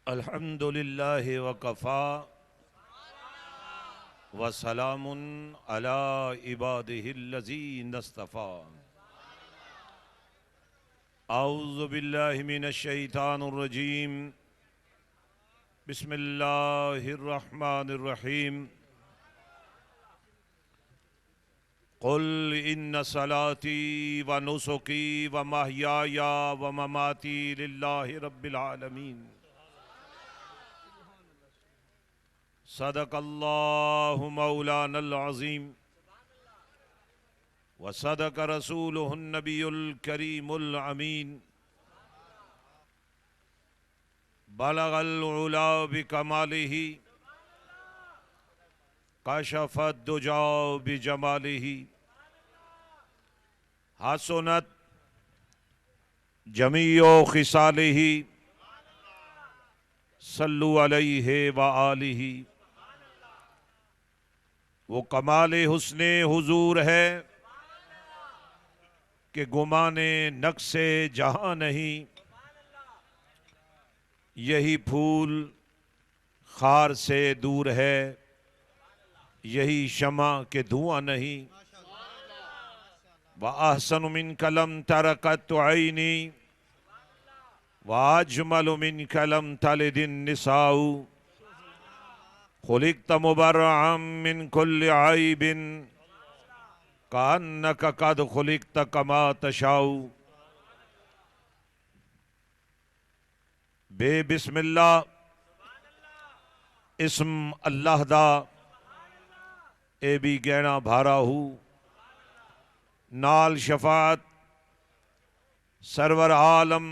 अल्हम्दुलिल्लाहि वकफ़ा वसलामुन अला इबादिहिल्लज़ीना इस्तफ़ा। औज़ु बिल्लाहि मिनश शैतानिर रजीम। बिस्मिल्लाहिर रहमानिर रहीम। क़ुल इन्न सलाती व नुसुकी व महयाया व ममाती लिल्लाहि रब्बिल आलमीन। सदक़ल्लाहु मौलानल अज़ीम व सदक़ रसूलुहुन नबियुल करीमुल अमीन। बलगल उला बिकमालिही कशफ़द दुजा बिजमालिही हसनत जमीओ खिसालिही सल्लु अलैहि व आलिही। वो कमाले हुस्ने हुजूर है कि गुमाने नक्शे जहां नहीं। यही फूल खार से दूर है, यही शमा के धुआं नहीं। व अहसन मिन कलम तरकत ऐनी व अजमल मिन कलम तलिदिन निसाउ। खुलिक़्त मुबर्रअम मिन कुल्लि ऐबिन कअन्नक क़द खुलिक़्त कमा तशाउ। बे बिस्मिल्लाह इस्म अल्लाह दा ए भी गहना भारा हूँ। नाल शफात सरवर आलम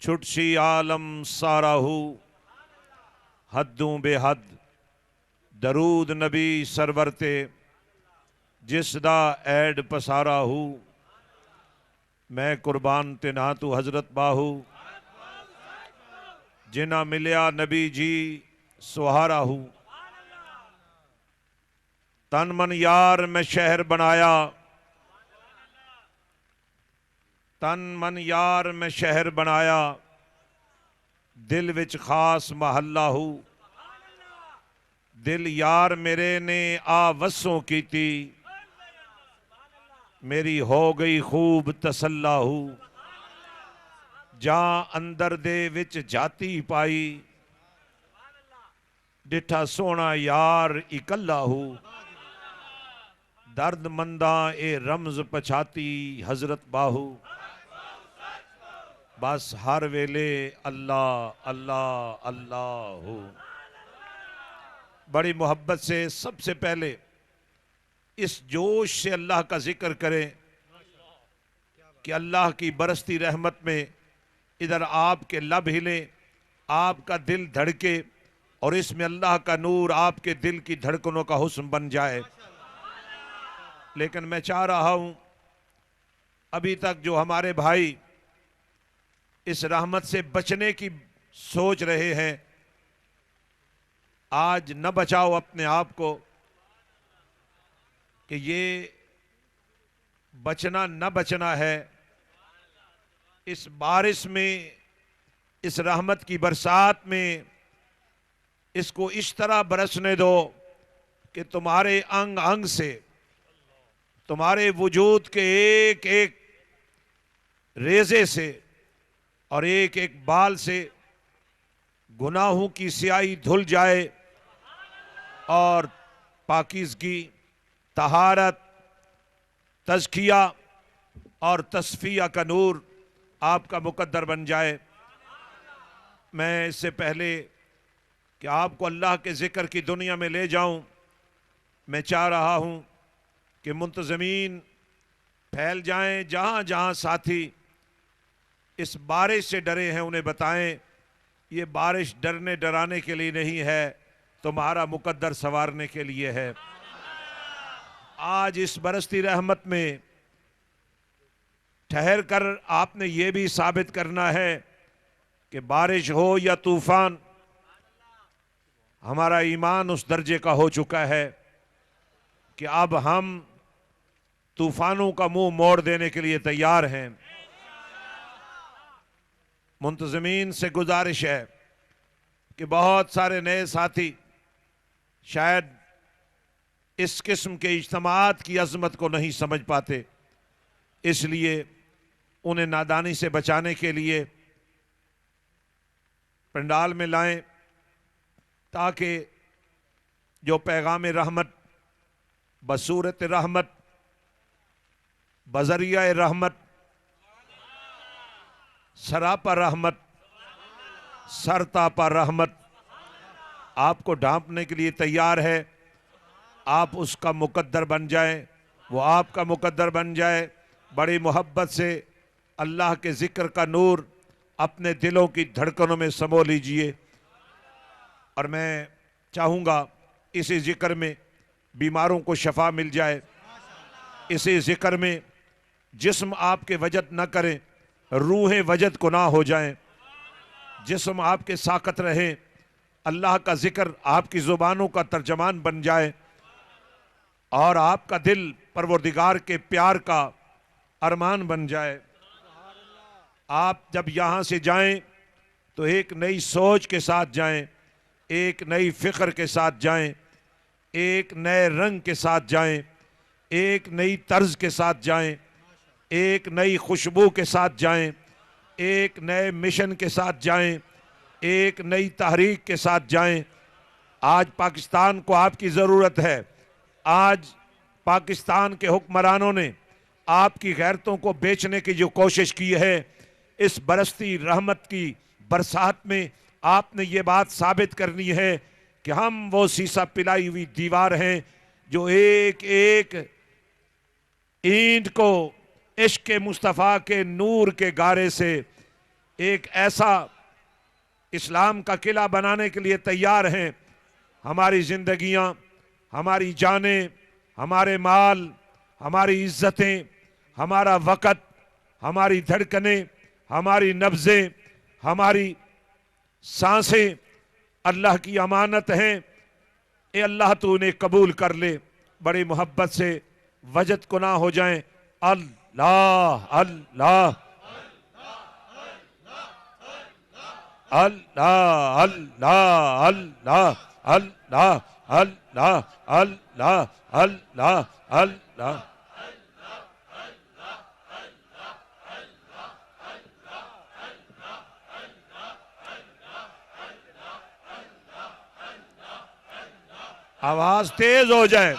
छुटसी आलम सारा हूँ। हद्दों बेहद दरूद नबी सरवरते जिसदा ऐड पसारा हूँ। मैं कुर्बान ते ना तू हजरत बाहू जिना मिलिया नबी जी सुहारा हूँ। तन मन यार मैं शहर बनाया, तन मन यार मैं शहर बनाया। दिल विच खास महल्ला हूँ। दिल यार मेरे ने आ वसों की थी, मेरी हो गई खूब तसल्ला हूँ। जहाँ अंदर दे विच जाती पाई, डिठा सोना यार इकल्ला हूँ। दर्द मंदा ए रमज पछाती हजरत बाहू। बस हर वेले अल्लाह अल्लाह अल्लाह हो। बड़ी मोहब्बत से सबसे पहले इस जोश से अल्लाह का जिक्र करें कि अल्लाह की बरसती रहमत में इधर आपके लब हिले, आपका दिल धड़के और इसमें अल्लाह का नूर आपके दिल की धड़कनों का हुस्न बन जाए। लेकिन मैं चाह रहा हूं अभी तक जो हमारे भाई इस रहमत से बचने की सोच रहे हैं, आज न बचाओ अपने आप को कि ये बचना न बचना है। इस बारिश में, इस रहमत की बरसात में इसको इस तरह बरसने दो कि तुम्हारे अंग अंग से, तुम्हारे वजूद के एक एक रेजे से और एक एक बाल से गुनाहों की स्याही धुल जाए और पाकीज़गी, तहारत, तज़किया और तस्फिया का नूर आपका मुकद्दर बन जाए। मैं इससे पहले कि आपको अल्लाह के ज़िक्र की दुनिया में ले जाऊं, मैं चाह रहा हूं कि मुंतज़मीन फैल जाएं। जहां जहां साथी इस बारिश से डरे हैं उन्हें बताएं ये बारिश डरने डराने के लिए नहीं है, तुम्हारा मुकद्दर संवारने के लिए है। आज इस बरसती रहमत में ठहर कर आपने ये भी साबित करना है कि बारिश हो या तूफान, हमारा ईमान उस दर्जे का हो चुका है कि अब हम तूफानों का मुंह मोड़ देने के लिए तैयार हैं। मुंतज़मीन से गुजारिश है कि बहुत सारे नए साथी शायद इस किस्म के इज्तिमात की अजमत को नहीं समझ पाते, इसलिए उन्हें नादानी से बचाने के लिए पंडाल में लाएं, ताकि जो पैगाम रहमत बसूरत रहमत बजरिया रहमत सरापा रहमत सरतापा रहमत आपको ढांपने के लिए तैयार है, आप उसका मुकद्दर बन जाएं, वो आपका मुकद्दर बन जाए। बड़ी मोहब्बत से अल्लाह के ज़िक्र का नूर अपने दिलों की धड़कनों में समो लीजिए। और मैं चाहूँगा इसी ज़िक्र में बीमारों को शफा मिल जाए, इसी ज़िक्र में जिस्म आपके वजद न करें, रूहें वजद को ना हो जाएं, जिस्म आपके साकत रहे, अल्लाह का ज़िक्र आपकी ज़ुबानों का तर्जमान बन जाए और आपका दिल परवरदिगार के प्यार का अरमान बन जाए। आप जब यहाँ से जाएं तो एक नई सोच के साथ जाएं, एक नई फ़िक्र के साथ जाएं, एक नए रंग के साथ जाएं, एक नई तर्ज के साथ जाएं, एक नई खुशबू के साथ जाएं, एक नए मिशन के साथ जाएं, एक नई तहरीक के साथ जाएं। आज पाकिस्तान को आपकी ज़रूरत है। आज पाकिस्तान के हुक्मरानों ने आपकी गैरतों को बेचने की जो कोशिश की है, इस बरसती रहमत की बरसात में आपने ये बात साबित करनी है कि हम वो सीसा पिलाई हुई दीवार हैं जो एक एक ईंट को इश्क मुस्तफ़ा के नूर के गारे से एक ऐसा इस्लाम का किला बनाने के लिए तैयार हैं। हमारी जिंदगियां, हमारी जानें, हमारे माल, हमारी इज्जतें, हमारा वक़्त, हमारी धड़कनें, हमारी नब्ज़ें, हमारी सांसें अल्लाह की अमानत हैं। ए अल्लाह तू उन्हें कबूल कर ले, बड़ी मोहब्बत से वजद को ना हो जाएं। अल्लाह अल्लाह अल्लाह अल्लाह अल्लाह अल्लाह अल्लाह अल्लाह अल्लाह अल्लाह। आवाज तेज हो जाए।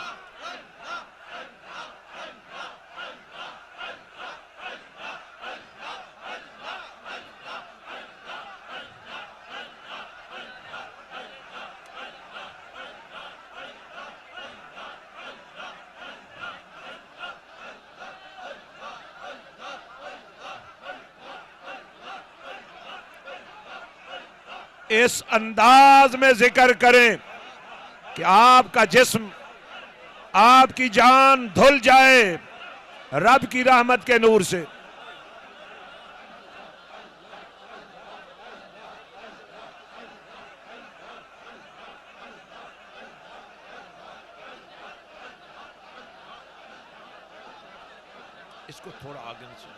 इस अंदाज में जिक्र करें कि आपका जिस्म, आपकी जान धुल जाए रब की रहमत के नूर से। इसको थोड़ा आगे से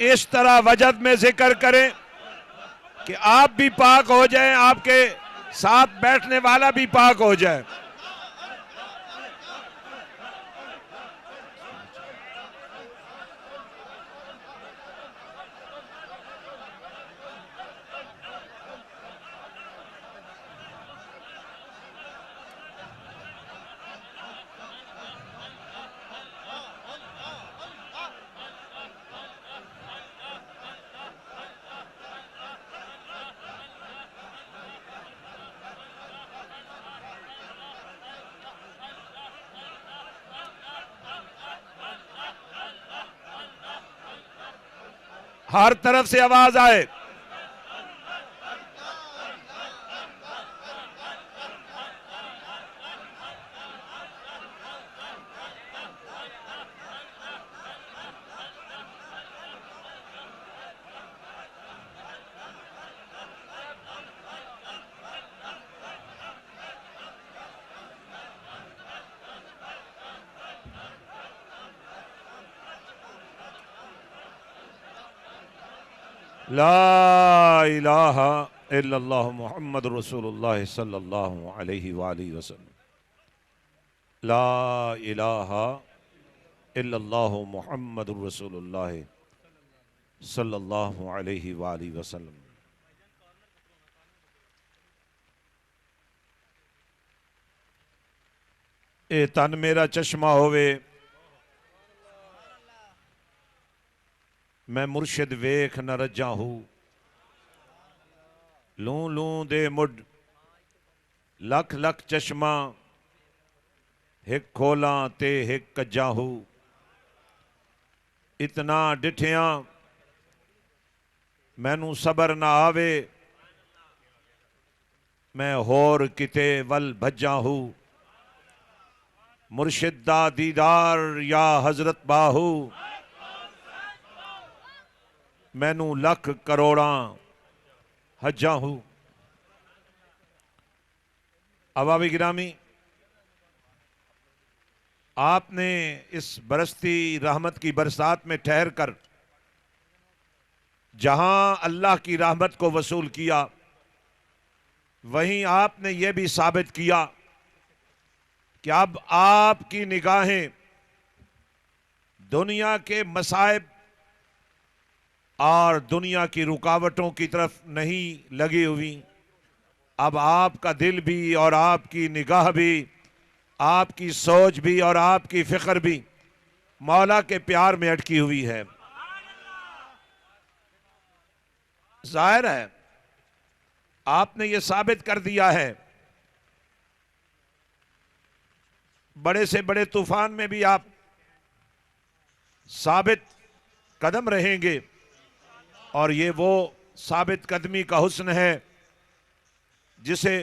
इस तरह वजद में जिक्र करें कि आप भी पाक हो जाएं, आपके साथ बैठने वाला भी पाक हो जाए। हर तरफ से आवाज आए। ला इलाहा इल्लल्लाह मुहम्मद रसूलुल्लाह सल्लल्लाहु अलैहि वालैहि वसल्लम। ला इलाहा इल्लल्लाह मुहम्मद रसूलुल्लाह सल्लल्लाहु अलैहि वालैहि वसल्लम। ए तन मेरा चश्मा होवे, मैं मुर्शिद वेख न रजा हूँ। लूं लूं दे मुड लख लख चश्मा, हिक खोला ते हिक कज्जा हूँ। इतना डिठिया मैनू सबर ना आवे, मैं होर किते वल भज्जा हूँ। मुर्शिद दा दीदार या हजरत बाहू, मैनू लख करोड़ा हज्जा हूँ। अवाबी गिरामी, आपने इस बरसती रहमत की बरसात में ठहर कर जहां अल्लाह की रहमत को वसूल किया, वहीं आपने यह भी साबित किया कि अब आपकी निगाहें दुनिया के मसाइब और दुनिया की रुकावटों की तरफ नहीं लगी हुई। अब आपका दिल भी और आपकी निगाह भी, आपकी सोच भी और आपकी फिक्र भी मौला के प्यार में अटकी हुई है। जाहिर है आपने ये साबित कर दिया है, बड़े से बड़े तूफान में भी आप साबित कदम रहेंगे, और ये वो साबित कदमी का हुस्न है जिसे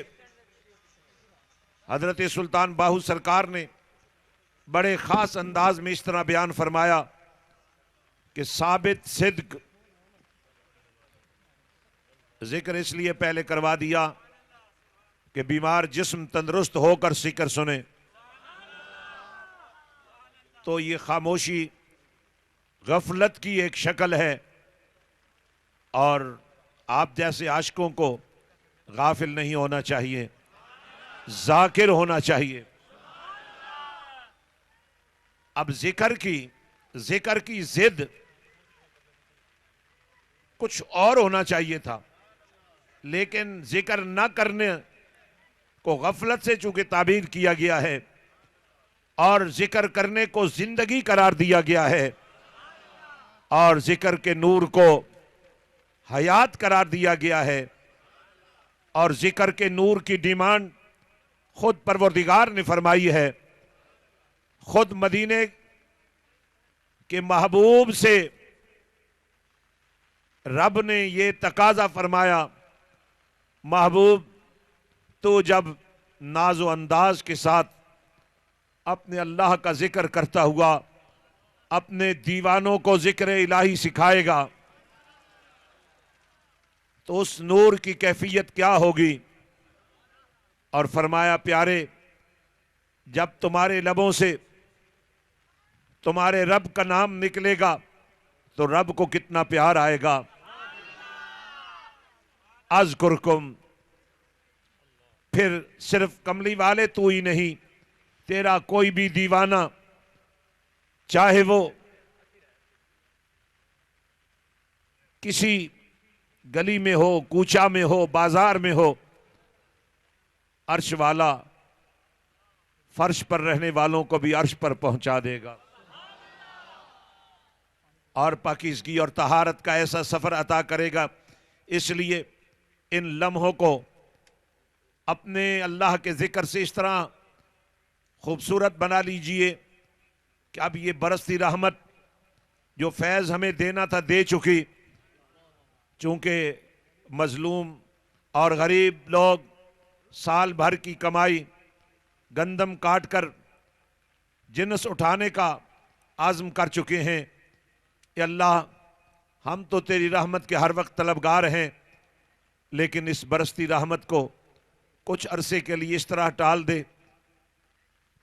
हजरत सुल्तान बाहू सरकार ने बड़े खास अंदाज में इस तरह बयान फरमाया कि साबित सिद्क। जिक्र इसलिए पहले करवा दिया कि बीमार जिस्म तंदुरुस्त होकर जिक्र सुने, तो ये खामोशी गफलत की एक शक्ल है, और आप जैसे आशिकों को गाफिल नहीं होना चाहिए, जाकिर होना चाहिए। अब जिक्र की जिद कुछ और होना चाहिए था, लेकिन जिक्र न करने को गफलत से चूंकि ताबीर किया गया है और जिक्र करने को जिंदगी करार दिया गया है और जिक्र के नूर को हयात करार दिया गया है, और जिक्र के नूर की डिमांड खुद परवरदिगार ने फरमाई है। खुद मदीने के महबूब से रब ने ये तकाजा फरमाया, महबूब तो जब नाजो अंदाज के साथ अपने अल्लाह का जिक्र करता हुआ अपने दीवानों को जिक्र इलाही सिखाएगा, तो उस नूर की कैफियत क्या होगी। और फरमाया, प्यारे, जब तुम्हारे लबों से तुम्हारे रब का नाम निकलेगा तो रब को कितना प्यार आएगा। अज़कुरकुम, फिर सिर्फ कमली वाले तू ही नहीं, तेरा कोई भी दीवाना, चाहे वो किसी गली में हो, कूचा में हो, बाजार में हो, अर्श वाला फर्श पर रहने वालों को भी अर्श पर पहुंचा देगा, और पाकीज़गी और तहारत का ऐसा सफर अता करेगा। इसलिए इन लम्हों को अपने अल्लाह के जिक्र से इस तरह खूबसूरत बना लीजिए कि अब ये बरसती रहमत जो फैज़ हमें देना था दे चुकी, चूंकि मजलूम और गरीब लोग साल भर की कमाई गंदम काट कर जिन्स उठाने का आज़म कर चुके हैं। या अल्लाह, हम तो तेरी रहमत के हर वक्त तलबगार हैं, लेकिन इस बरसती रहमत को कुछ अरसे के लिए इस तरह टाल दे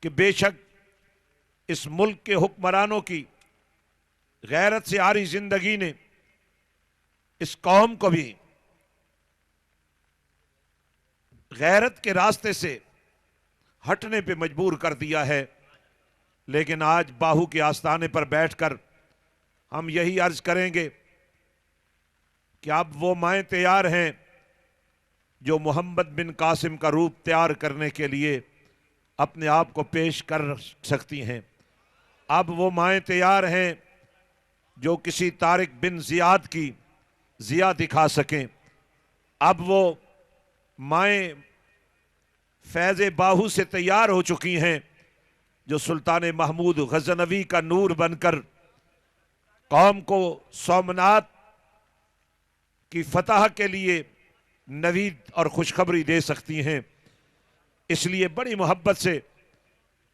कि बेशक इस मुल्क के हुक्मरानों की गैरत से आरी जिंदगी ने इस कौम को भी गैरत के रास्ते से हटने पे मजबूर कर दिया है। लेकिन आज बाहू के आस्थाने पर बैठकर हम यही अर्ज करेंगे कि अब वो माएँ तैयार हैं जो मोहम्मद बिन कासिम का रूप तैयार करने के लिए अपने आप को पेश कर सकती हैं। अब वो माएँ तैयार हैं जो किसी तारिक बिन जियाद की जिया दिखा सकें। अब वो माएँ फैज़ बाहू से तैयार हो चुकी हैं जो सुल्तान महमूद गजनवी का नूर बनकर कौम को सोमनाथ की फतह के लिए नवीद और खुशखबरी दे सकती हैं। इसलिए बड़ी मोहब्बत से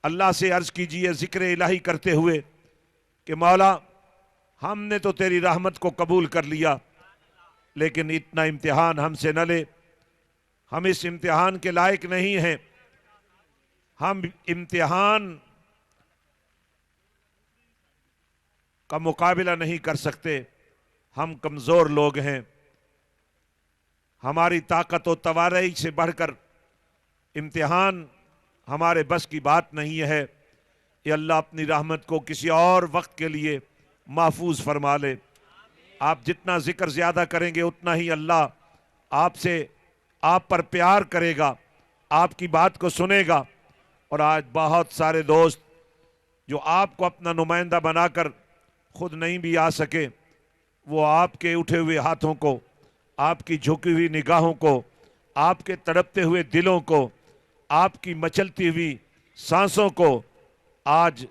अल्लाह से अर्ज कीजिए जिक्र इलाही करते हुए कि मौला हमने तो तेरी रहमत को कबूल कर लिया, लेकिन इतना इम्तिहान हमसे न ले। हम इस इम्तिहान के लायक नहीं हैं। हम इम्तिहान का मुकाबला नहीं कर सकते। हम कमज़ोर लोग हैं। हमारी ताकत और तवारई से बढ़कर इम्तिहान हमारे बस की बात नहीं है। ये अल्लाह अपनी रहमत को किसी और वक्त के लिए महफूज फरमा ले। आप जितना जिक्र ज़्यादा करेंगे उतना ही अल्लाह आपसे आप पर प्यार करेगा, आपकी बात को सुनेगा। और आज बहुत सारे दोस्त जो आपको अपना नुमाइंदा बनाकर खुद नहीं भी आ सके, वो आपके उठे हुए हाथों को, आपकी झुकी हुई निगाहों को, आपके तड़पते हुए दिलों को, आपकी मचलती हुई सांसों को आज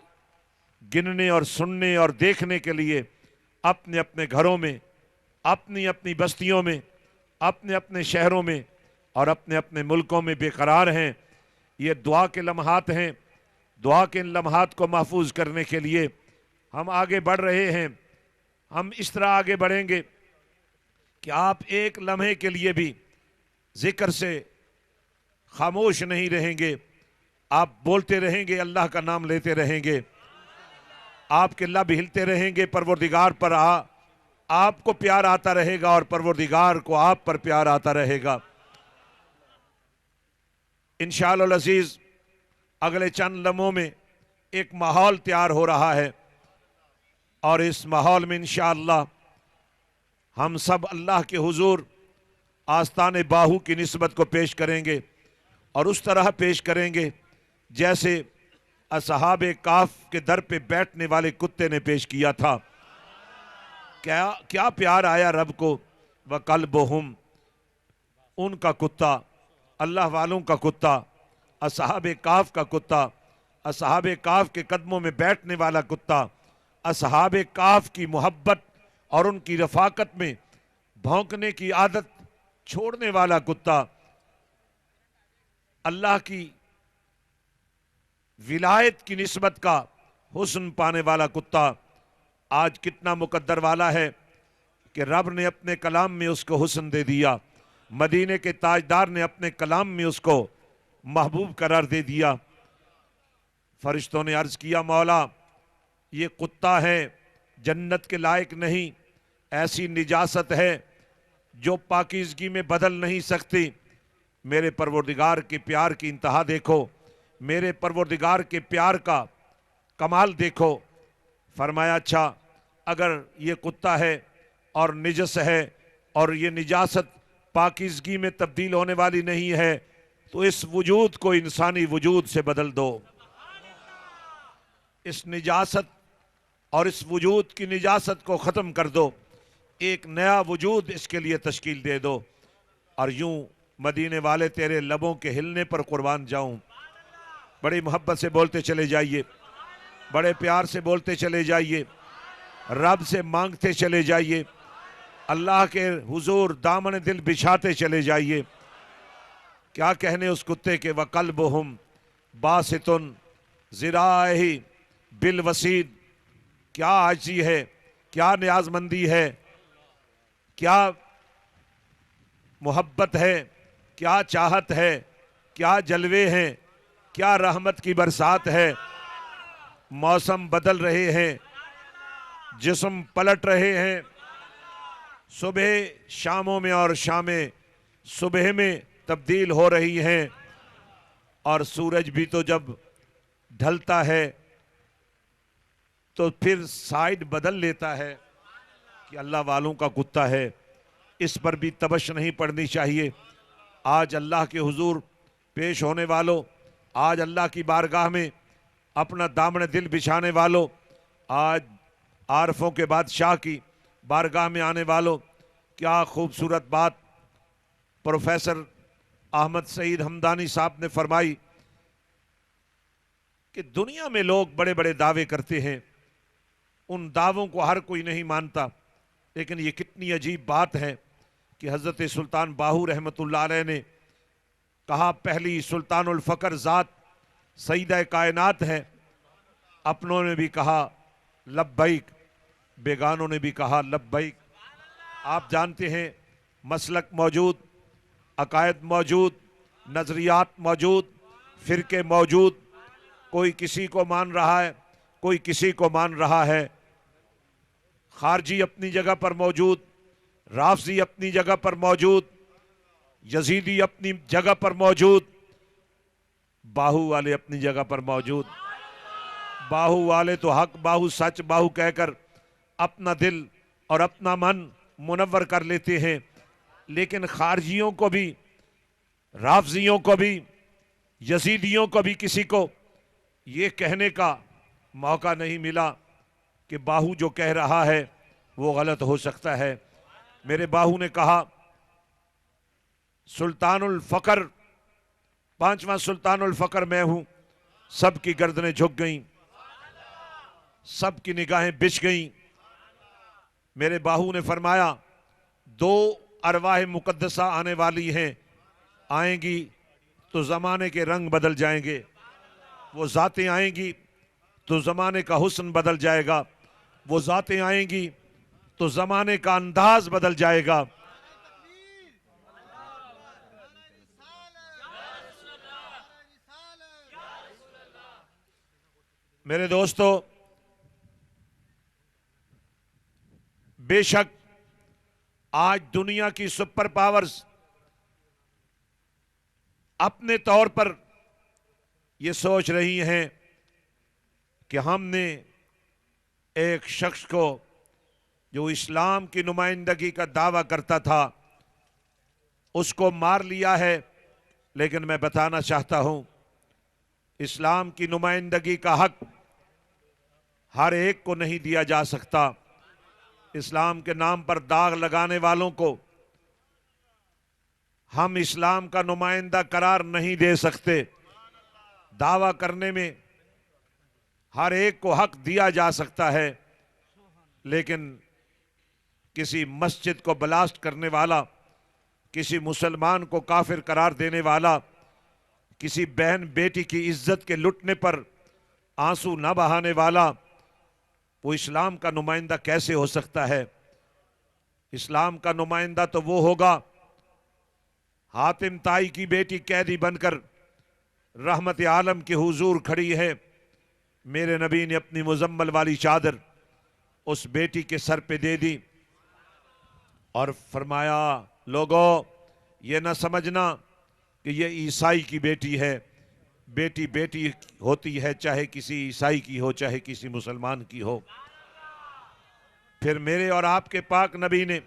गिनने और सुनने और देखने के लिए अपने अपने घरों में, अपनी अपनी बस्तियों में, अपने अपने शहरों में और अपने अपने मुल्कों में बेकरार हैं। ये दुआ के लम्हात हैं। दुआ के इन लम्हात को महफूज करने के लिए हम आगे बढ़ रहे हैं। हम इस तरह आगे बढ़ेंगे कि आप एक लम्हे के लिए भी जिक्र से खामोश नहीं रहेंगे। आप बोलते रहेंगे, अल्लाह का नाम लेते रहेंगे, आपके लब हिलते रहेंगे। परवरदिगार पर आपको प्यार आता रहेगा और परवरदिगार को आप पर प्यार आता रहेगा। इंशाअल्लाह अज़ीज़ अगले चंद लम्हों में एक माहौल तैयार हो रहा है और इस माहौल में इंशाअल्लाह हम सब अल्लाह के हुजूर आस्ताने बाहू की निस्बत को पेश करेंगे और उस तरह पेश करेंगे जैसे असहाबे काफ के दर पे बैठने वाले कुत्ते ने पेश किया था। क्या क्या प्यार आया रब को। व कल्बुहुम, उनका कुत्ता, अल्लाह वालों का कुत्ता, असहाबे काफ का कुत्ता, असहाबे काफ के कदमों में बैठने वाला कुत्ता, असहाबे काफ की मोहब्बत और उनकी रफाकत में भौंकने की आदत छोड़ने वाला कुत्ता, अल्लाह की विलायत की निस्बत का हुस्न पाने वाला कुत्ता आज कितना मुकद्दर वाला है कि रब ने अपने कलाम में उसको हुस्न दे दिया। मदीने के ताजदार ने अपने कलाम में उसको महबूब करार दे दिया। फरिश्तों ने अर्ज किया, मौला ये कुत्ता है, जन्नत के लायक नहीं, ऐसी निजासत है जो पाकीज़गी में बदल नहीं सकती। मेरे परवरदिगार के प्यार की इंतहा देखो, मेरे परवरदिगार के प्यार का कमाल देखो। फरमाया, अच्छा अगर ये कुत्ता है और निजस है और ये निजासत पाकीज़गी में तब्दील होने वाली नहीं है, तो इस वजूद को इंसानी वजूद से बदल दो। इस निजासत और इस वजूद की निजासत को ख़त्म कर दो, एक नया वजूद इसके लिए तश्कील दे दो। और यूं मदीने वाले तेरे लबों के हिलने पर कुर्बान जाऊं। बड़ी मोहब्बत से बोलते चले जाइए, बड़े प्यार से बोलते चले जाइए, रब से मांगते चले जाइए, अल्लाह के हुजूर दामन दिल बिछाते चले जाइए। क्या कहने उस कुत्ते के, वक़ल्बुहुम बासितुन ज़िराही बिल वसीद। क्या आजी है, क्या न्याजमंदी है, क्या मोहब्बत है, क्या चाहत है, क्या जलवे हैं, क्या रहमत की बरसात है। मौसम बदल रहे हैं, जिस्म पलट रहे हैं, सुबह शामों में और शामें सुबह में तब्दील हो रही हैं, और सूरज भी तो जब ढलता है तो फिर साइड बदल लेता है कि अल्लाह वालों का कुत्ता है। इस पर भी तबश नहीं पड़नी चाहिए। आज अल्लाह के हुजूर पेश होने वालों, आज अल्लाह की बारगाह में अपना दामन दिल बिछाने वालों, आज आरफों के बादशाह की बारगाह में आने वालों, क्या खूबसूरत बात प्रोफेसर अहमद सईद हमदानी साहब ने फरमाई कि दुनिया में लोग बड़े बड़े दावे करते हैं, उन दावों को हर कोई नहीं मानता, लेकिन ये कितनी अजीब बात है कि हज़रत सुल्तान बाहू रहमतुल्लाह अलैह ने कहा, पहली सुल्तानुल फ़कर ज़ात सईदा कायनात है। अपनों ने भी कहा लब्बैक, बेगानों ने भी कहा लब्बैक। आप जानते हैं मसलक मौजूद, अकायद मौजूद, नज़रियात मौजूद, फ़िरके मौजूद, कोई किसी को मान रहा है, कोई किसी को मान रहा है। खारजी अपनी जगह पर मौजूद, राफ़ज़ी अपनी जगह पर मौजूद, यजीदी अपनी जगह पर मौजूद, बाहू वाले अपनी जगह पर मौजूद। बाहू वाले तो हक, बाहू सच, बाहू कहकर अपना दिल और अपना मन मुनव्वर कर लेते हैं, लेकिन खारजियों को भी, राफ़ज़ियों को भी, यजीदियों को भी किसी को ये कहने का मौका नहीं मिला कि बाहू जो कह रहा है वो गलत हो सकता है। मेरे बाहू ने कहा सुल्तानुल फ़कर, पांचवा सुल्तानुल फ़कर मैं हूं। सबकी गर्दनें झुक गईं, सबकी निगाहें बिछ गईं। मेरे बाहू ने फरमाया, दो अरवाह मुकद्दसा आने वाली हैं, आएंगी तो ज़माने के रंग बदल जाएंगे। वो ज़ातें आएंगी तो ज़माने का हुस्न बदल जाएगा, वो ज़ातें आएंगी तो ज़माने का अंदाज बदल जाएगा। मेरे दोस्तों, बेशक आज दुनिया की सुपर पावर्स अपने तौर पर ये सोच रही हैं कि हमने एक शख्स को जो इस्लाम की नुमाइंदगी का दावा करता था उसको मार लिया है, लेकिन मैं बताना चाहता हूं, इस्लाम की नुमाइंदगी का हक हर एक को नहीं दिया जा सकता। इस्लाम के नाम पर दाग लगाने वालों को हम इस्लाम का नुमाइंदा करार नहीं दे सकते। दावा करने में हर एक को हक दिया जा सकता है, लेकिन किसी मस्जिद को ब्लास्ट करने वाला, किसी मुसलमान को काफिर करार देने वाला, किसी बहन बेटी की इज्जत के लुटने पर आंसू न बहाने वाला, वो इस्लाम का नुमाइंदा कैसे हो सकता है? इस्लाम का नुमाइंदा तो वो होगा, हातिम ताई की बेटी कैदी बनकर रहमत आलम के हुजूर खड़ी है, मेरे नबी ने अपनी मुजम्मल वाली चादर उस बेटी के सर पे दे दी और फरमाया, लोगों ये ना समझना कि ये ईसाई की बेटी है। बेटी बेटी होती है, चाहे किसी ईसाई की हो, चाहे किसी मुसलमान की हो। फिर मेरे और आपके पाक नबी ने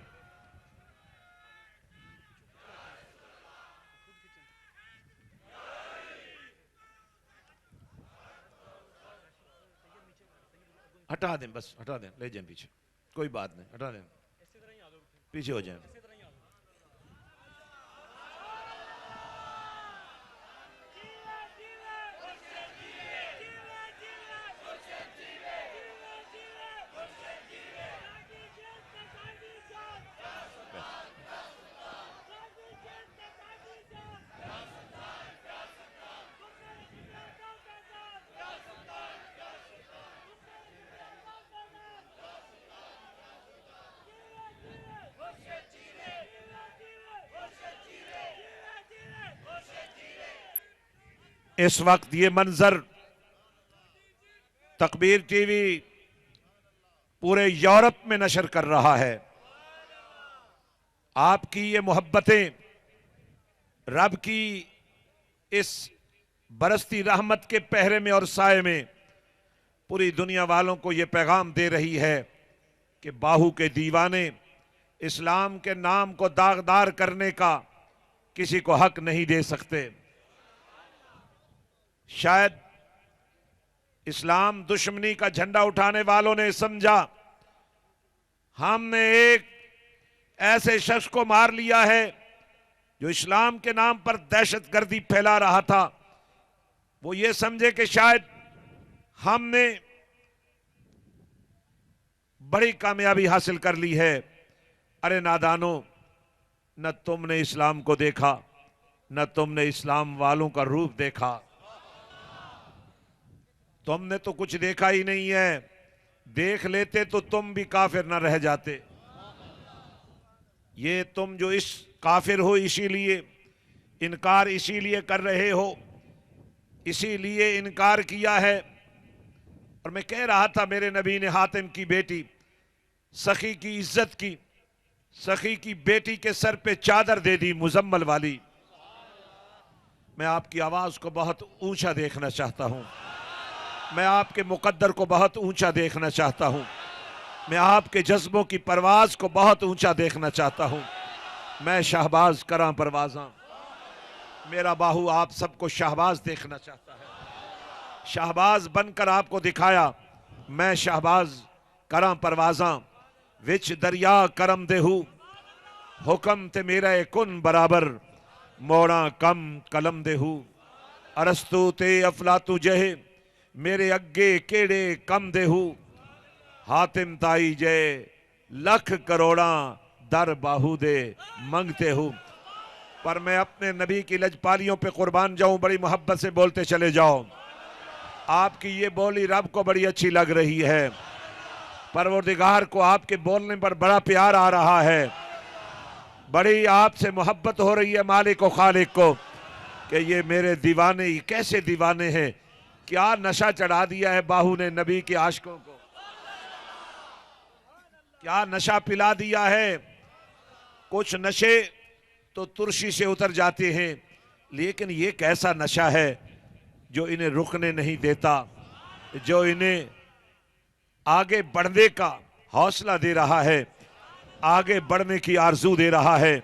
हटा दें, बस हटा दें, ले जाएं पीछे, कोई बात नहीं, हटा दें, पीछे हो जाएं। इस वक्त ये मंजर तकबीर टीवी पूरे यूरोप में नशर कर रहा है। आपकी ये मोहब्बतें रब की इस बरसती रहमत के पहरे में और साए में पूरी दुनिया वालों को ये पैगाम दे रही है कि बाहू के दीवाने इस्लाम के नाम को दागदार करने का किसी को हक नहीं दे सकते। शायद इस्लाम दुश्मनी का झंडा उठाने वालों ने समझा हमने एक ऐसे शख्स को मार लिया है जो इस्लाम के नाम पर दहशतगर्दी फैला रहा था। वो ये समझे कि शायद हमने बड़ी कामयाबी हासिल कर ली है। अरे नादानो, न तुमने इस्लाम को देखा, न तुमने इस्लाम वालों का रूप देखा। तुमने तो कुछ देखा ही नहीं है। देख लेते तो तुम भी काफिर न रह जाते। ये तुम जो इस काफिर हो, इसीलिए इनकार इसीलिए कर रहे हो, इसीलिए इनकार किया है। और मैं कह रहा था, मेरे नबी ने हातिम की बेटी सखी की इज्जत की, सखी की बेटी के सर पे चादर दे दी मुजम्मल वाली। मैं आपकी आवाज को बहुत ऊंचा देखना चाहता हूं, मैं आपके मुकद्दर को बहुत ऊंचा देखना चाहता हूं, मैं आपके जज्बों की परवाज को बहुत ऊंचा देखना चाहता हूं। मैं शाहबाज करा परवाजा, मेरा बाहू आप सबको शाहबाज देखना चाहता है। शाहबाज बनकर आपको दिखाया, मैं शाहबाज करा परवाजा विच दरिया करम देहू, हुक्म ते मेरा कुन बराबर मोड़ा कम कलम देहू। अरस्तु ते अफलातु जहे मेरे अगे केड़े कम देहू, हातिम ताई जय लख करोड़ा दर बाहू दे मंगते हूं। पर मैं अपने नबी की लजपालियों पे कुर्बान जाऊं, बड़ी मोहब्बत से बोलते चले जाओ। आपकी ये बोली रब को बड़ी अच्छी लग रही है, परवरदिगार को आपके बोलने पर बड़ा प्यार आ रहा है, बड़ी आपसे मोहब्बत हो रही है मालिक व खालिक को कि ये मेरे दीवाने ही कैसे दीवाने हैं। क्या नशा चढ़ा दिया है बाहू ने नबी के आशिकों को, क्या नशा पिला दिया है। कुछ नशे तो तुरशी से उतर जाते हैं, लेकिन ये कैसा नशा है जो इन्हें रुकने नहीं देता, जो इन्हें आगे बढ़ने का हौसला दे रहा है, आगे बढ़ने की आरजू दे रहा है,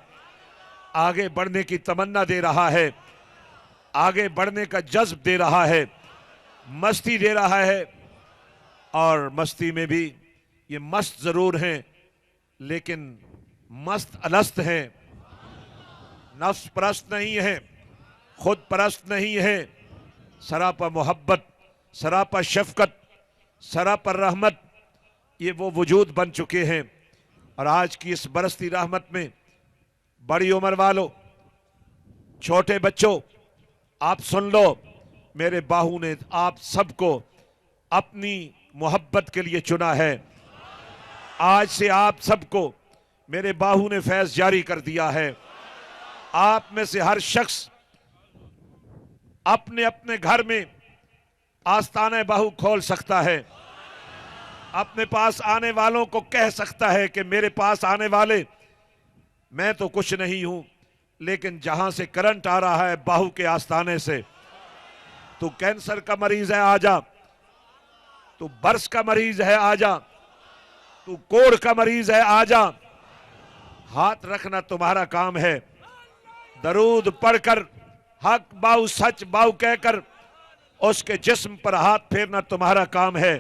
आगे बढ़ने की तमन्ना दे रहा है, आगे बढ़ने का जज्ब दे रहा है, मस्ती दे रहा है। और मस्ती में भी ये मस्त जरूर हैं, लेकिन मस्त अलस्त हैं, नफ्स परस्त नहीं है, खुद परस्त नहीं है। सरापा मोहब्बत, सरापा शफकत, सरापा रहमत, ये वो वजूद बन चुके हैं। और आज की इस बरसती रहमत में बड़ी उम्र वालों, छोटे बच्चों, आप सुन लो, मेरे बाहू ने आप सबको अपनी मोहब्बत के लिए चुना है। आज से आप सबको मेरे बाहू ने फैज जारी कर दिया है। आप में से हर शख्स अपने अपने घर में आस्ताने बाहू खोल सकता है, अपने पास आने वालों को कह सकता है कि मेरे पास आने वाले, मैं तो कुछ नहीं हूं, लेकिन जहां से करंट आ रहा है बाहू के आस्ताने से, तू कैंसर का मरीज है आजा, तू बर्स का मरीज है आजा, तू कोढ़ का मरीज है आजा। हाथ रखना तुम्हारा काम है, दरूद पढ़कर हक बाहू सच बाहू कहकर उसके जिस्म पर हाथ फेरना तुम्हारा काम है,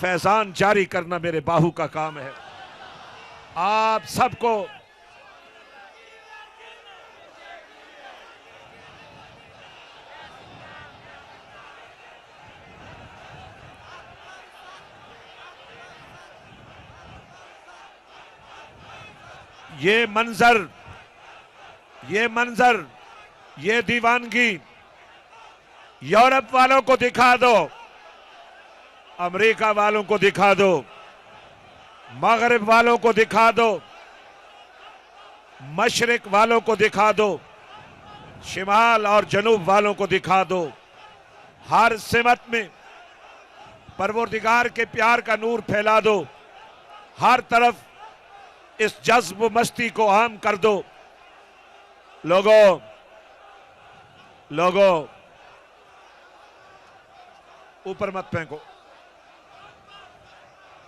फैजान जारी करना मेरे बाहू का काम है। आप सबको ये मंजर, ये दीवानगी यूरोप वालों को दिखा दो, अमेरिका वालों को दिखा दो, मगरिब वालों को दिखा दो, मशरिक वालों को दिखा दो, शिमाल और जनूब वालों को दिखा दो। हर सिमत में परवरदिगार के प्यार का नूर फैला दो, हर तरफ इस जज्ब मस्ती को आम कर दो। लोगों लोगों ऊपर मत फेंको,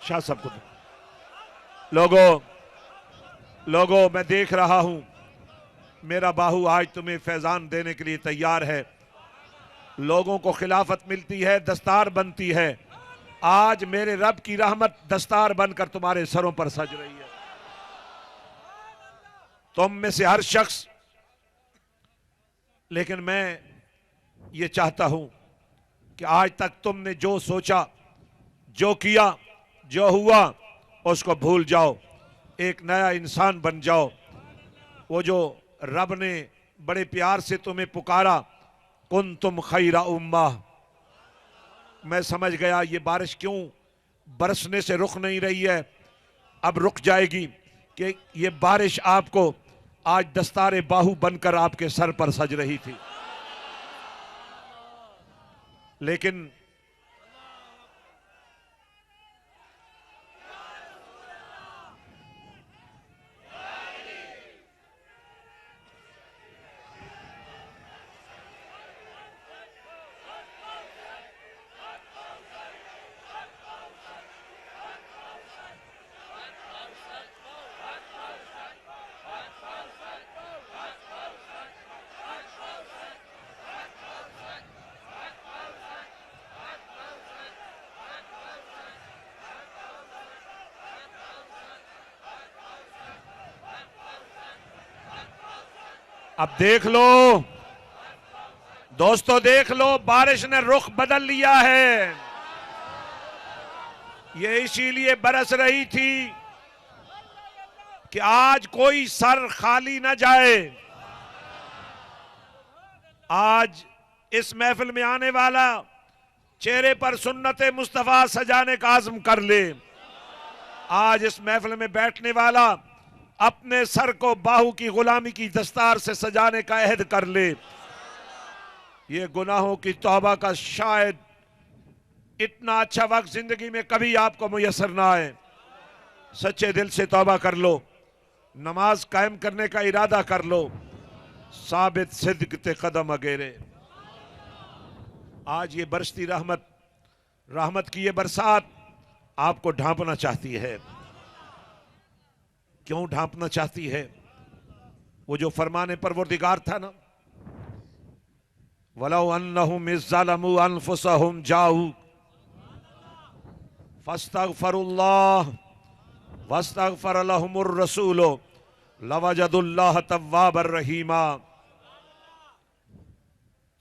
शाह साहब को दो। लोगों मैं देख रहा हूं मेरा बाहू आज तुम्हें फैजान देने के लिए तैयार है। लोगों को खिलाफत मिलती है, दस्तार बनती है। आज मेरे रब की रहमत दस्तार बनकर तुम्हारे सरों पर सज रही है। तुम में से हर शख्स, लेकिन मैं ये चाहता हूं कि आज तक तुमने जो सोचा, जो किया, जो हुआ, उसको भूल जाओ, एक नया इंसान बन जाओ। वो जो रब ने बड़े प्यार से तुम्हें पुकारा, कुन तुम खैरा उम्मा, मैं समझ गया ये बारिश क्यों बरसने से रुक नहीं रही है, अब रुक जाएगी, कि ये बारिश आपको आज दस्तारे बाहू बनकर आपके सर पर सज रही थी। लेकिन अब देख लो दोस्तों, देख लो, बारिश ने रुख बदल लिया है। ये इसीलिए बरस रही थी कि आज कोई सर खाली ना जाए। आज इस महफिल में आने वाला चेहरे पर सुन्नत मुस्तफा सजाने का आज़म कर ले। आज इस महफिल में बैठने वाला अपने सर को बाहू की गुलामी की दस्तार से सजाने का अहद कर ले। ये गुनाहों की तौबा का शायद इतना अच्छा वक्त जिंदगी में कभी आपको मुयसर ना आए। सच्चे दिल से तौबा कर लो, नमाज कायम करने का इरादा कर लो, साबित सिद्क ते कदम अगेरे। आज ये बरसती रहमत की ये बरसात आपको ढांपना चाहती है। क्यों ढांपना चाहती है? वो जो फरमाने परवरदिगार था ना, वलौ अन्नहुम इज़्ज़लमू अनफुसहुम जाऊ फस्तगफरुल्लाह वस्तगफर लहुमुर रसूल लवजदुल्लाह तव्वाबर रहीमा।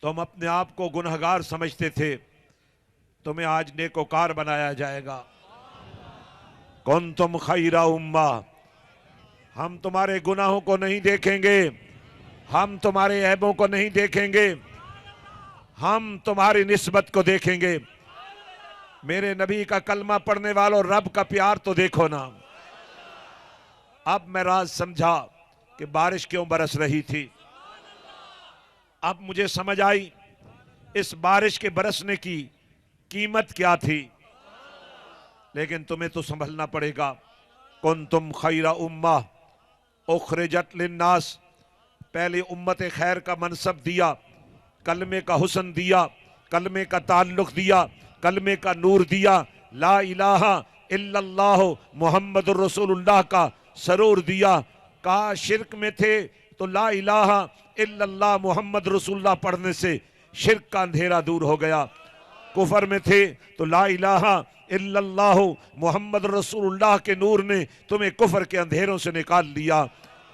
तुम अपने आप को गुनहगार समझते थे, तुम्हें आज नेकोकार बनाया जाएगा। कुंतुम खैरा उम्मा, हम तुम्हारे गुनाहों को नहीं देखेंगे, हम तुम्हारे ऐबों को नहीं देखेंगे, हम तुम्हारी निस्बत को देखेंगे। मेरे नबी का कलमा पढ़ने वालों, रब का प्यार तो देखो ना। अब मैं राज समझा कि बारिश क्यों बरस रही थी। अब मुझे समझ आई इस बारिश के बरसने की कीमत क्या थी। लेकिन तुम्हें तो संभलना पड़ेगा। कुंतुम खैरा उम्मा उखरिजत लिन्नास, पहले उम्मत खैर का मनसब दिया, कलमे का हुस्न दिया, कलमे का ताल्लुक दिया, कलमे का नूर दिया, ला इलाहा इल्लल्लाह मुहम्मदुर रसूलुल्लाह का सरूर दिया। कहा शिर्क में थे तो ला इलाहा इल्लल्लाह मुहम्मद रसूलुल्लाह पढ़ने से शिर्क का अंधेरा दूर हो गया। कुफर में थे तो ला इलाहा इल्लल्लाह मुहम्मद रसूलुल्लाह के नूर ने तुम्हें कुफर के अंधेरों से निकाल लिया।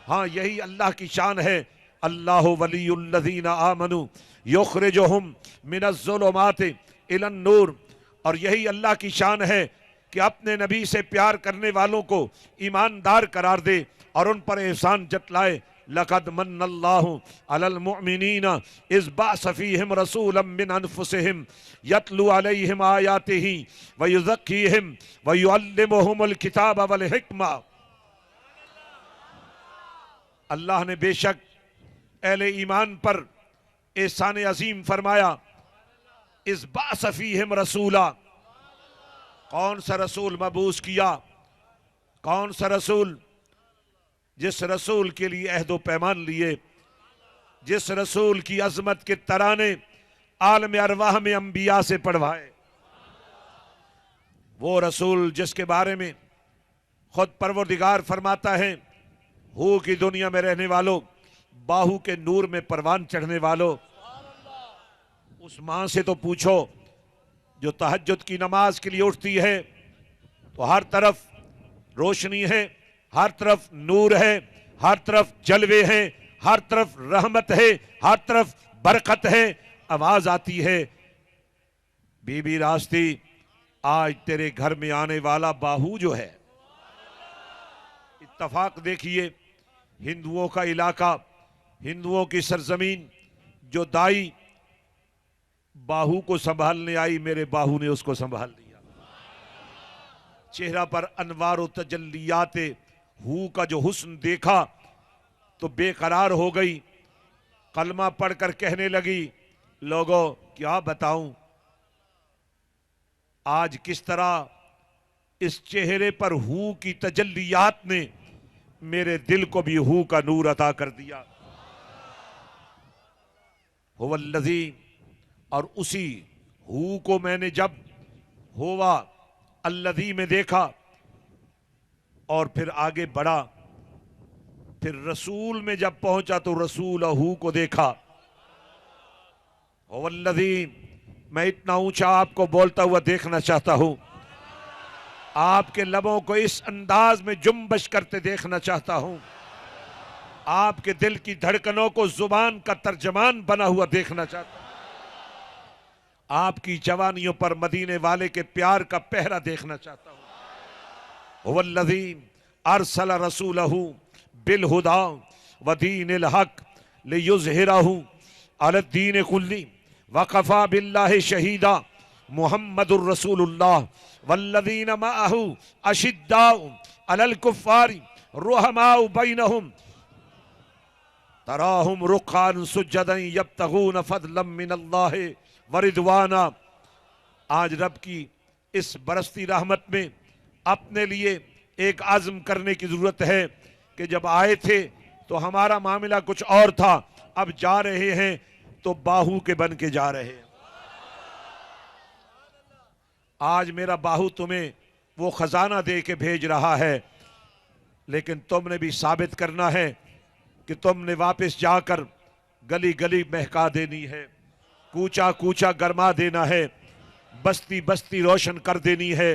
हाँ, यही अल्लाह की शान है। अल्लाह वलियुल्लज़ीना आमनू युखरिजुहुम मिनज़्ज़ुलुमाति इलन नूर। और यही अल्लाह की शान है कि अपने नबी से प्यार करने वालों को ईमानदार करार दे और उन पर एहसान जतलाए। लक़द मन्नल्लाहु अलल मुअमिनीना इज़ बअस फ़ीहिम रसूलन मिन अनफुसिहिम यतलू अलैहिम आयातिही व युज़क्कीहिम व युअल्लिमुहुमुल किताब वल हिक्मा। अल्लाह ने बेशक अहले ईमान पर एहसान अजीम फरमाया। इज़ बअस फ़ीहिम रसूला, कौन सा रसूल मबूस किया? कौन सा रसूल? जिस रसूल के लिए अहदो पैमान लिए, जिस रसूल की अजमत के तराने आलम अरवाह में अंबिया से पढ़वाए, वो रसूल जिसके बारे में खुद परवरदिगार फरमाता है, हू की दुनिया में रहने वालों, बाहू के नूर में परवान चढ़ने वालों, उस मां से तो पूछो जो तहज्जुद की नमाज के लिए उठती है तो हर तरफ रोशनी है, हर तरफ नूर है, हर तरफ जलवे हैं, हर तरफ रहमत है, हर तरफ बरकत है। आवाज आती है, बीबी रास्ती, आज तेरे घर में आने वाला बाहू जो है। इत्तफाक देखिए, हिंदुओं का इलाका, हिंदुओं की सरजमीन, जो दाई बाहू को संभालने आई, मेरे बाहू ने उसको संभाल लिया। चेहरा पर अनवार तजल्लियाते हू का जो हुस्न देखा तो बेकरार हो गई। कलमा पढ़कर कहने लगी, लोगों क्या बताऊं आज किस तरह इस चेहरे पर हू की तजल्लियात ने मेरे दिल को भी हू का नूर अता कर दिया। हुवल्लज़ी, और उसी हू को मैंने जब हुआ अल्लज़ी में देखा और फिर आगे बढ़ा, फिर रसूल में जब पहुंचा तो रसूल हू को देखा। हुवल्लज़ी, मैं इतना ऊंचा आपको बोलता हुआ देखना चाहता हूं, आपके लबों को इस अंदाज में जुम्बश करते देखना चाहता हूं, आपके दिल की धड़कनों को जुबान का तर्जमान बना हुआ देखना चाहता हूं, आपकी जवानियों पर मदीने वाले के प्यार का पहरा देखना चाहता हूं। हुवल्लज़ी अरसल रसूलहू बिल हुदा व दीनिल हक लियुज़हिरहू अलद्दीन कुल्ली वकफा बिल्लाहि शहीदा मुहम्मदुर रसूलुल्लाह वल्लज़ीन मअहू अशिद्दाउ अलल कुफ़्फ़ारि रुहमाउ बैनहुम तराहुम रुक्कान सुज्जदन यब्तगून फज़लन मिनल्लाहि व रिदवाना। आज रब की इस बरसती रहमत में अपने लिए एक आज़म करने की जरूरत है कि जब आए थे तो हमारा मामला कुछ और था, अब जा रहे हैं तो बाहू के बन के जा रहे हैं। आज मेरा बाहू तुम्हें वो खजाना दे के भेज रहा है, लेकिन तुमने भी साबित करना है कि तुमने वापस जाकर गली गली महका देनी है, कूचा कूचा गरमा देना है, बस्ती बस्ती रोशन कर देनी है।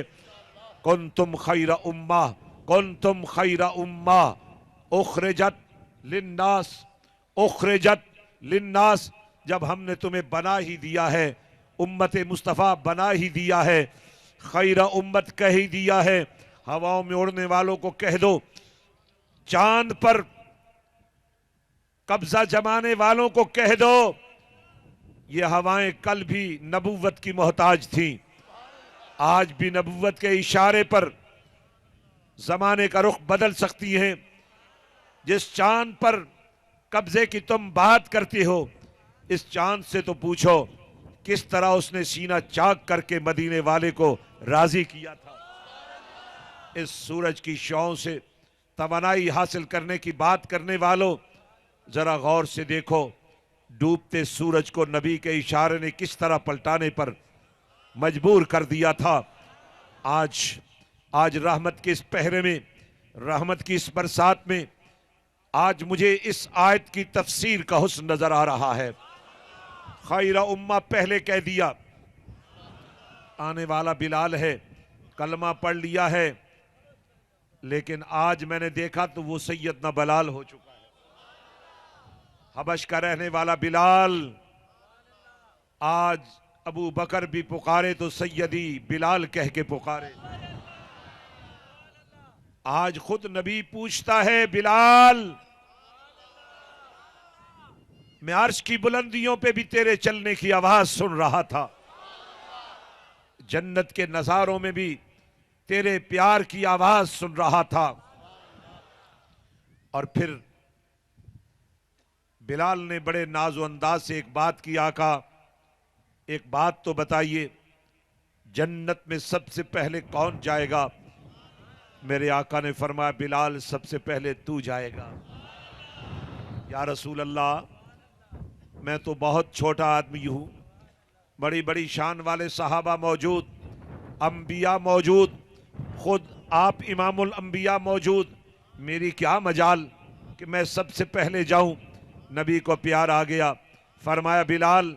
कुंतुम खैरा उम्मा, कुंतुम खैरा उम्मा उखरिजत लिन्नास, उखरिजत लिन्नास। जब हमने तुम्हें बना ही दिया है, उम्मत मुस्तफ़ा बना ही दिया है, खैरा उम्मत कह ही दिया है, हवाओं में उड़ने वालों को कह दो, चांद पर कब्जा जमाने वालों को कह दो, ये हवाएं कल भी नबूवत की मोहताज थी, आज भी नबूवत के इशारे पर जमाने का रुख बदल सकती हैं। जिस चांद पर कब्जे की तुम बात करती हो, इस चांद से तो पूछो किस तरह उसने सीना चाक करके मदीने वाले को राजी किया था। इस सूरज की शौं से तवानाई हासिल करने की बात करने वालों, जरा गौर से देखो, डूबते सूरज को नबी के इशारे ने किस तरह पलटाने पर मजबूर कर दिया था। आज रहमत के इस पहरे में, रहमत की इस बरसात में, आज मुझे इस आयत की तफसीर का हुस्न नजर आ रहा है। खैरा उम्मा पहले कह दिया, आने वाला बिलाल है, कलमा पढ़ लिया है, लेकिन आज मैंने देखा तो वो सैयदना बलाल हो चुका है। हबश का रहने वाला बिलाल, आज अबू बकर भी पुकारे तो सैयदी बिलाल कह के पुकारे। आज खुद नबी पूछता है, बिलाल मैं अर्श की बुलंदियों पे भी तेरे चलने की आवाज सुन रहा था, जन्नत के नजारों में भी तेरे प्यार की आवाज सुन रहा था। और फिर बिलाल ने बड़े नाजो अंदाज से एक बात की, आका एक बात तो बताइए, जन्नत में सबसे पहले कौन जाएगा? मेरे आका ने फरमाया बिलाल सबसे पहले तू जाएगा। या रसूल अल्लाह, मैं तो बहुत छोटा आदमी हूँ, बड़ी बड़ी शान वाले सहाबा मौजूद, अंबिया मौजूद, खुद आप इमामुल अंबिया मौजूद, मेरी क्या मजाल कि मैं सबसे पहले जाऊं। नबी को प्यार आ गया, फरमाया बिलाल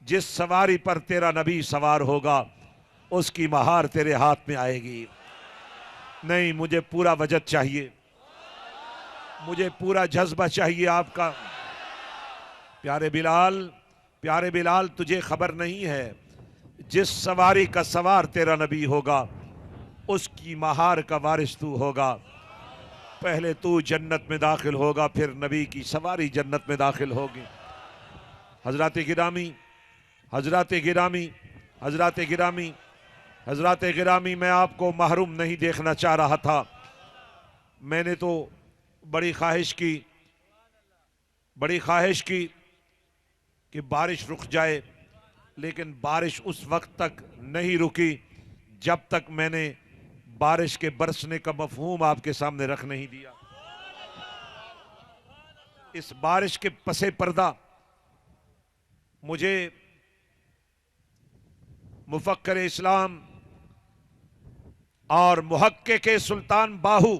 जिस सवारी पर तेरा नबी सवार होगा उसकी महार तेरे हाथ में आएगी। नहीं, मुझे पूरा वजद चाहिए, मुझे पूरा जज्बा चाहिए आपका। प्यारे बिलाल तुझे खबर नहीं है, जिस सवारी का सवार तेरा नबी होगा उसकी महार का वारिस तू होगा। पहले तू जन्नत में दाखिल होगा, फिर नबी की सवारी जन्नत में दाखिल होगी। हजरत गिरामी, हजरत गिरामी, हजरत गिरामी, हजरत गिरामी, मैं आपको महरूम नहीं देखना चाह रहा था। मैंने तो बड़ी ख्वाहिश की कि बारिश रुक जाए, लेकिन बारिश उस वक्त तक नहीं रुकी जब तक मैंने बारिश के बरसने का मफहूम आपके सामने रख नहीं दिया। इस बारिश के पसे पर्दा मुझे मुफक्कर इस्लाम और मुहक्किक सुल्तान बाहू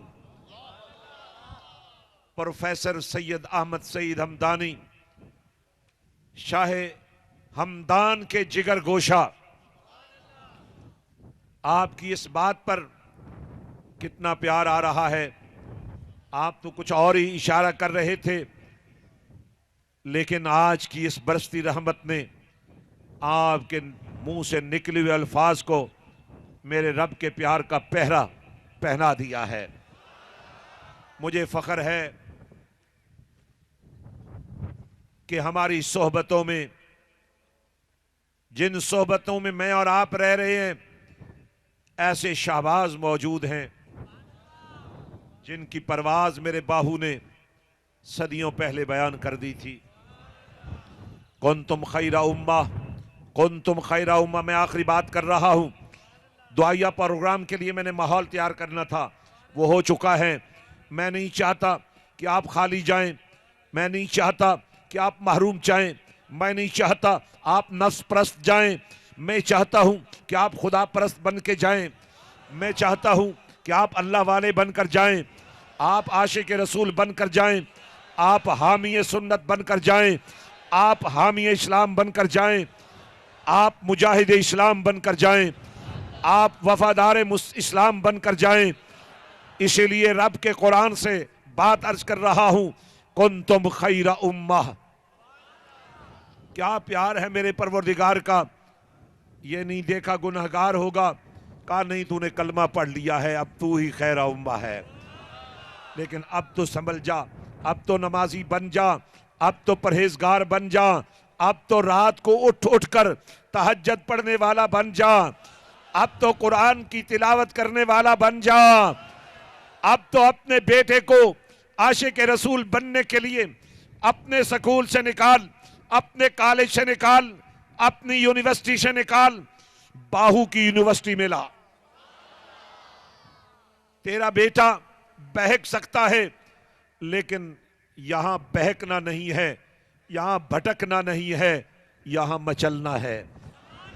प्रोफेसर सैयद अहमद सईद हमदानी, शाह हमदान के जिगर गोशा, आपकी इस बात पर कितना प्यार आ रहा है। आप तो कुछ और ही इशारा कर रहे थे, लेकिन आज की इस बरसती रहमत ने आपके मुंह से निकले हुए अल्फाज को मेरे रब के प्यार का पहरा पहना दिया है। मुझे फख्र है कि हमारी सोहबतों में, जिन सोहबतों में मैं और आप रह रहे हैं, ऐसे शाहबाज मौजूद हैं जिनकी परवाज मेरे बाहू ने सदियों पहले बयान कर दी थी। कुंतुम खैरा उम्मा, कुंतुम खैरा उम्मा। मैं आखिरी बात कर रहा हूं। दुआया प्रोग्राम के लिए मैंने माहौल तैयार करना था, वो हो चुका है। मैं नहीं चाहता कि आप खाली जाएं, मैं नहीं चाहता कि आप महरूम जाएं, मैं नहीं चाहता आप नफ्स परस्त जाएं, मैं चाहता हूं कि आप खुदा परस्त बन के जाएं, मैं चाहता हूं कि आप अल्लाह वाले बनकर जाएं, आप आशिक रसूल बनकर जाएं, आप हामी सुन्नत बनकर जाएं, आप हामी इस्लाम बनकर जाएं, आप मुजाहिद इस्लाम बनकर जाएं, आप वफादार इस्लाम बनकर जाएं। इसीलिए रब के कुरान से बात अर्ज कर रहा हूं, कुंतुम खैरा उम्मा। क्या प्यार है मेरे परवरदिगार का। ये नहीं देखा गुनहगार होगा, कहा नहीं तूने कलमा पढ़ लिया है, अब तू ही खैरा उम्मा है। लेकिन अब तो संभल जा, अब तो नमाजी बन जा, अब तो परहेजगार बन जा, अब तो रात को उठ उठ कर तहज्जुद पढ़ने वाला बन जा, अब तो कुरान की तिलावत करने वाला बन जा, अब तो अपने बेटे को आशिक रसूल बनने के लिए अपने स्कूल से निकाल, अपने कॉलेज से निकाल, अपनी यूनिवर्सिटी से निकाल, बाहू की यूनिवर्सिटी में ला। तेरा बेटा बहक सकता है, लेकिन यहां बहकना नहीं है, यहां भटकना नहीं है, यहां मचलना है,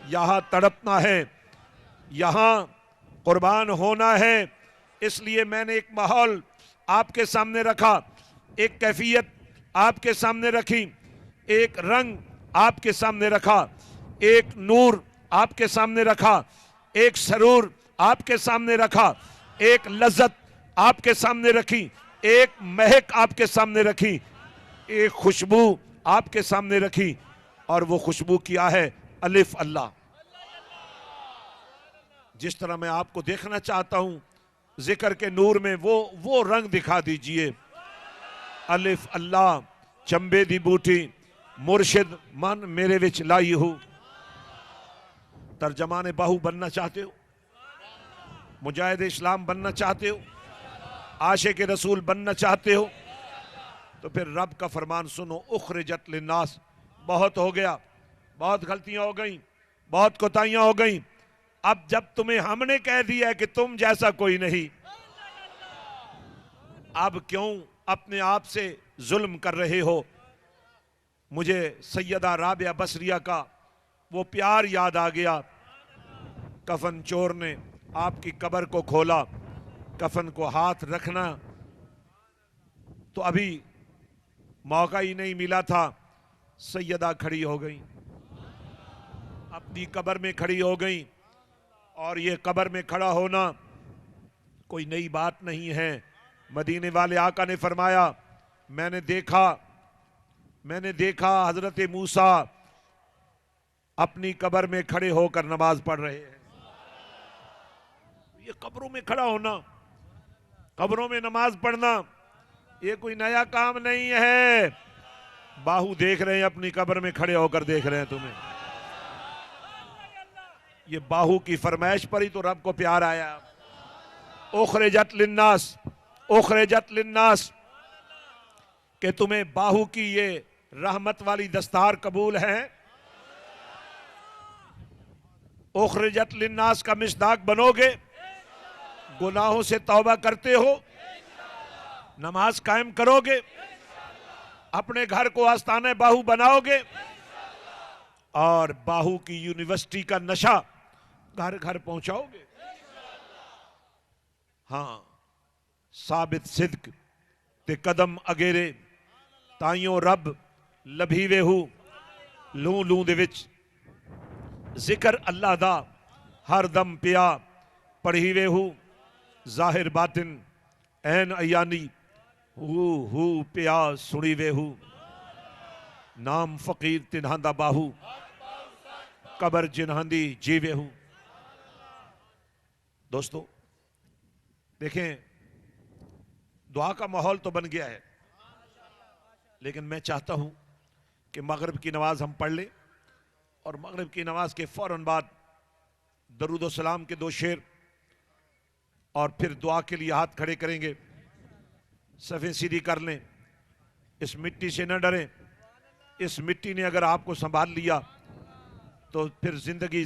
यहां तड़पना है, यहां कुर्बान होना है। इसलिए मैंने एक माहौल आपके सामने रखा, एक कैफियत आपके सामने रखी, एक रंग आपके सामने रखा, एक नूर आपके सामने रखा, एक सरूर आपके सामने रखा, एक लज्जत आपके सामने रखी, एक महक आपके सामने रखी, एक खुशबू आपके सामने रखी, और वो खुशबू क्या है? अलिफ अल्लाह। जिस तरह मैं आपको देखना चाहता हूं जिक्र के नूर में, वो रंग दिखा दीजिए। अलिफ अल्लाह, चंबे दी बूटी, मुर्शिद मन मेरे विच लाई हूं। तर्जमान बाहू बनना चाहते हो? मुजाहिद इस्लाम बनना चाहते हो? आशिक रसूल बनना चाहते हो? तो फिर रब का फरमान सुनो, उखरिजत लिन्नास। बहुत हो गया, बहुत गलतियां हो गई, बहुत कोताहियां हो गई। अब जब तुम्हें हमने कह दिया कि तुम जैसा कोई नहीं, अब क्यों अपने आप से जुल्म कर रहे हो। मुझे सैयदा राबिया बसरिया का वो प्यार याद आ गया। कफन चोर ने आपकी कब्र को खोला, कफन को हाथ रखना तो अभी मौका ही नहीं मिला था, सैयदा खड़ी हो गई, अपनी कब्र में खड़ी हो गई। और ये कब्र में खड़ा होना कोई नई बात नहीं है। मदीने वाले आका ने फरमाया, मैंने देखा हजरत मूसा अपनी कब्र में खड़े होकर नमाज पढ़ रहे हैं। ये कब्रों में खड़ा होना, कब्रों में नमाज पढ़ना, ये कोई नया काम नहीं है। बाहू देख रहे हैं, अपनी कब्र में खड़े होकर देख रहे हैं तुम्हें। ये बाहू की फरमाइश पर ही तो रब को प्यार आया। उखरिजत लिन्नास कि तुम्हें बाहू की ये रहमत वाली दस्तार कबूल है। उखरिजत लिन्नास का मिसदाक बनोगे, गुनाहों से तौबा करते हो, नमाज कायम करोगे, अपने घर को आस्ताने बाहू बनाओगे और बाहू की यूनिवर्सिटी का नशा घर घर पहुंचाओगे। हां, साबित सिद्क ते कदम अगेरे ताइयों रब लभीवे हूं। लू लू दे विच जिक्र अल्लाह दा हर दम पिया पढ़ीवे हूं। जाहिर बातिन ऐन अयानी हू पिया सुनीवे हूं। नाम फकीर तिन्हांदा बाहू कबर जिन्हांदी जीवे हूं। दोस्तों देखें, दुआ का माहौल तो बन गया है, लेकिन मैं चाहता हूं कि मगरिब की नमाज हम पढ़ लें और मगरिब की नमाज के फौरन बाद दरूद व सलाम के 2 शेर और फिर दुआ के लिए हाथ खड़े करेंगे। सफ़े सीधी कर लें, इस मिट्टी से न डरें। इस मिट्टी ने अगर आपको संभाल लिया तो फिर जिंदगी